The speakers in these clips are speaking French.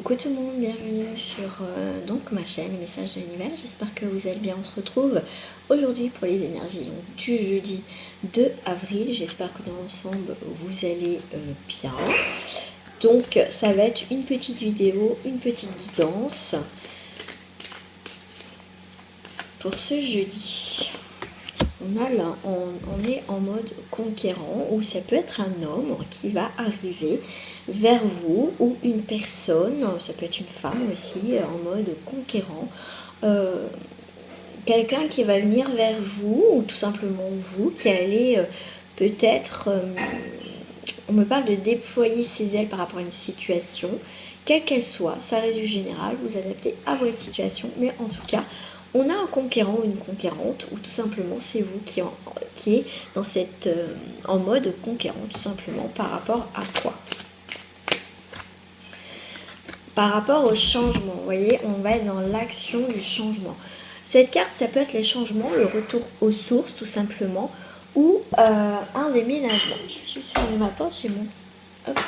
Coucou tout le monde, bienvenue sur donc ma chaîne Messages de l'Univers. J'espère que vous allez bien. On se retrouve aujourd'hui pour les énergies du jeudi 2 avril. J'espère que dans l'ensemble vous allez bien. Donc ça va être une petite vidéo, une petite guidance pour ce jeudi. On est en mode conquérant, ou ça peut être un homme qui va arriver vers vous, ou une personne, ça peut être une femme aussi, en mode conquérant. Quelqu'un qui va venir vers vous, ou tout simplement vous, qui allez peut-être, on me parle de déployer ses ailes par rapport à une situation, quelle qu'elle soit, ça reste du général, vous adaptez à votre situation, mais en tout cas, on a un conquérant ou une conquérante, ou tout simplement c'est vous qui est dans cette, en mode conquérant, tout simplement, par rapport à quoi? Par rapport au changement, vous voyez, on va être dans l'action du changement. Cette carte, ça peut être les changements, le retour aux sources, tout simplement, ou un déménagement. Je vais juste fermer ma porte, j'ai mon... Hop.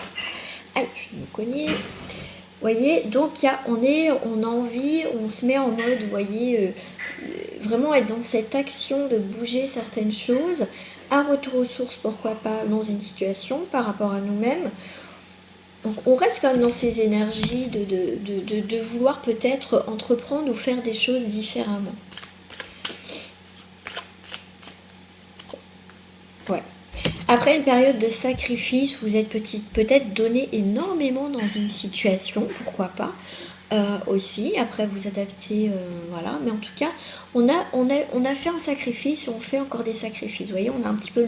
Aïe, je vais me cogner. Vous voyez, donc on a envie, on se met en mode, vous voyez, vraiment être dans cette action de bouger certaines choses, un retour aux sources, pourquoi pas, dans une situation par rapport à nous-mêmes. Donc on reste quand même dans ces énergies de vouloir peut-être entreprendre ou faire des choses différemment. Ouais. Après une période de sacrifice, vous êtes peut-être donné énormément dans une situation, pourquoi pas, aussi. Après vous adaptez, voilà. Mais en tout cas, on a fait un sacrifice et on fait encore des sacrifices. Vous voyez, on a un petit peu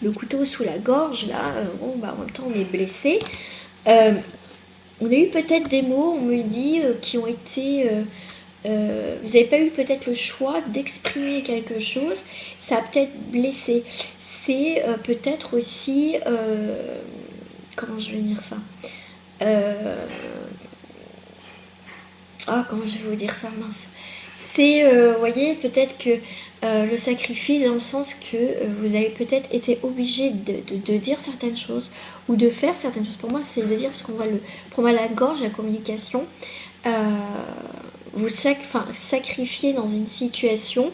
le couteau sous la gorge, là. Bon, bah, en même temps, on est blessé. On a eu peut-être des mots, on me dit, qui ont été... vous n'avez pas eu peut-être le choix d'exprimer quelque chose, ça a peut-être blessé. C'est peut-être aussi... comment je vais dire ça comment je vais vous dire ça, mince. C'est, vous voyez, peut-être que le sacrifice, dans le sens que vous avez peut-être été obligé de dire certaines choses ou de faire certaines choses. Pour moi, c'est de dire, parce qu'on va pour moi, la gorge, la communication, vous sacrifier dans une situation.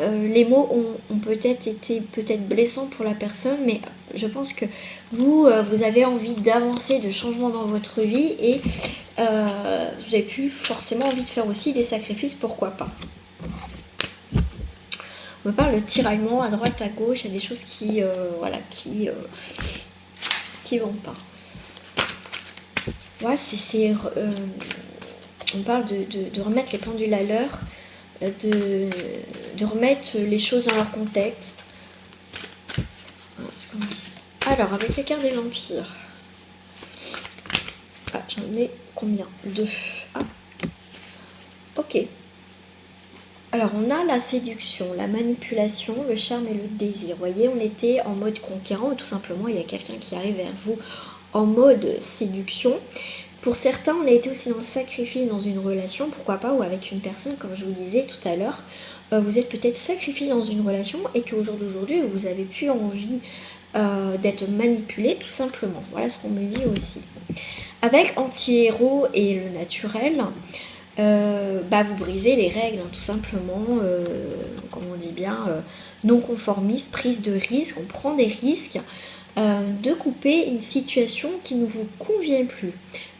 Les mots ont peut-être été blessants pour la personne, mais je pense que vous avez envie d'avancer, de changement dans votre vie, et vous avez plus forcément envie de faire aussi des sacrifices, pourquoi pas. On me parle de tiraillement à droite, à gauche, il y a des choses qui voilà, qui vont pas. Ouais, on parle de remettre les pendules à l'heure, de remettre les choses dans leur contexte. Ce qu'on dit. Alors, avec les cartes des vampires. Ah, j'en ai combien? 2. Ah. Ok. Alors, on a la séduction, la manipulation, le charme et le désir. Vous voyez, on était en mode conquérant, et tout simplement, il y a quelqu'un qui arrive vers vous en mode séduction. Pour certains, on a été aussi dans le sacrifice dans une relation, pourquoi pas, ou avec une personne, comme je vous disais tout à l'heure. Vous êtes peut-être sacrifié dans une relation et qu'au jour d'aujourd'hui, vous avez plus envie d'être manipulé, tout simplement. Voilà ce qu'on me dit aussi. Avec anti-héros et le naturel, vous brisez les règles, hein, tout simplement, comme on dit bien, non conformiste, prise de risque, on prend des risques, de couper une situation qui ne vous convient plus.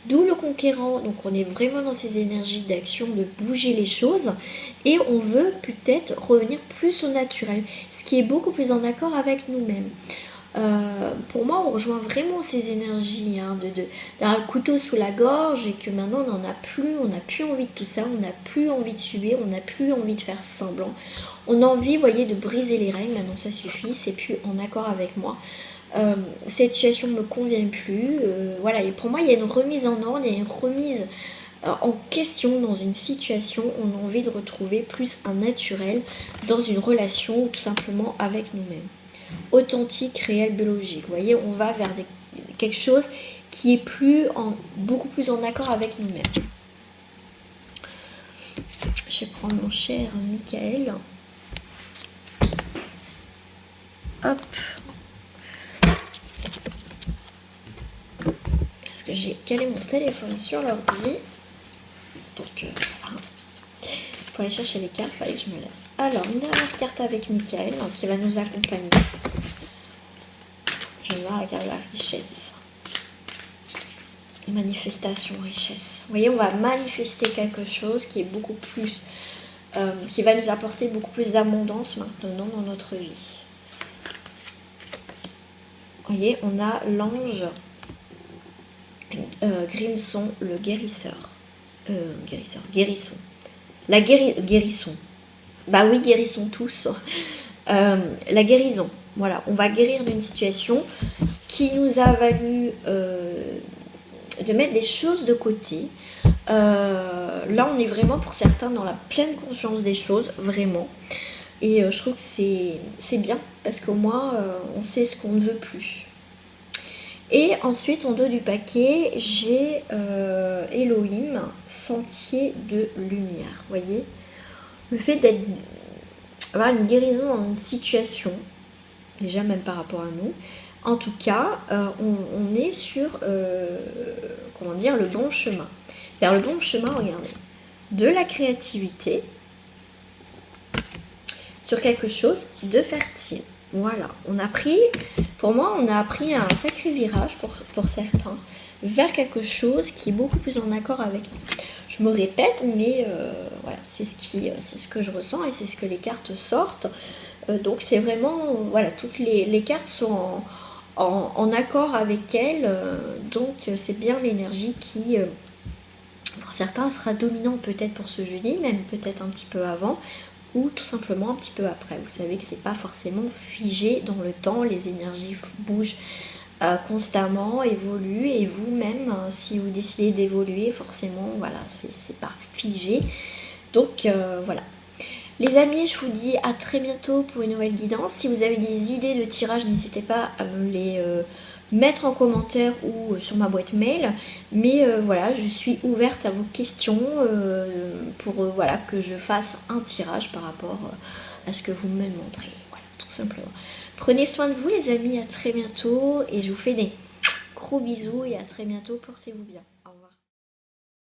D'où le conquérant, donc on est vraiment dans ces énergies d'action, de bouger les choses, et on veut peut-être revenir plus au naturel, ce qui est beaucoup plus en accord avec nous-mêmes. Pour moi, on rejoint vraiment ces énergies, hein, d'avoir le couteau sous la gorge, et que maintenant on n'en a plus, on n'a plus envie de tout ça, on n'a plus envie de subir, on n'a plus envie de faire semblant. On a envie, vous voyez, de briser les règles. Maintenant ça suffit, c'est plus en accord avec moi. Cette situation ne me convient plus. Voilà, et pour moi, il y a une remise en ordre, il y a une remise en question dans une situation. On a envie de retrouver plus un naturel dans une relation, ou tout simplement avec nous-mêmes. Authentique, réel, biologique. Vous voyez, on va vers quelque chose qui est beaucoup plus en accord avec nous-mêmes. Je vais prendre mon cher Michael. Hop. Parce que j'ai calé mon téléphone sur l'ordi. pour aller chercher les cartes, fallait que je me lève. Alors, une dernière carte avec Michael, donc, qui va nous accompagner. Je vais voir la carte de la richesse. Manifestation, richesse. Vous voyez, on va manifester quelque chose qui est beaucoup plus... qui va nous apporter beaucoup plus d'abondance maintenant dans notre vie. Vous voyez, on a l'ange Grimson, le guérisseur. Guérisson. Guérisson. Bah oui, guérissons tous. La guérison. Voilà, on va guérir d'une situation qui nous a valu de mettre des choses de côté. Là, on est vraiment pour certains dans la pleine conscience des choses, vraiment. Et je trouve que c'est bien, parce qu'au moins, on sait ce qu'on ne veut plus. Et ensuite, en dos du paquet, j'ai Elohim, sentier de lumière. Vous voyez, le fait d'avoir une guérison dans une situation, déjà même par rapport à nous, en tout cas, on est sur, comment dire, le bon chemin. Vers le bon chemin, regardez, de la créativité sur quelque chose de fertile. Voilà, on a pris, pour moi, on a pris un sacré virage pour certains, vers quelque chose qui est beaucoup plus en accord avec nous. Je me répète, mais voilà, c'est ce que je ressens et c'est ce que les cartes sortent. Donc c'est vraiment, voilà, toutes les cartes sont en accord avec elles, donc c'est bien l'énergie qui, pour certains, sera dominante peut-être pour ce jeudi, même peut-être un petit peu avant, ou tout simplement un petit peu après. Vous savez que c'est pas forcément figé dans le temps, les énergies bougent constamment, évoluent, et vous-même, si vous décidez d'évoluer, forcément, voilà, c'est pas figé. Donc voilà. Les amis, je vous dis à très bientôt pour une nouvelle guidance. Si vous avez des idées de tirage, n'hésitez pas à me les mettre en commentaire ou sur ma boîte mail. Mais voilà, je suis ouverte à vos questions pour voilà, que je fasse un tirage par rapport à ce que vous me demanderez. Voilà, tout simplement. Prenez soin de vous les amis, à très bientôt et je vous fais des gros bisous et à très bientôt, portez-vous bien.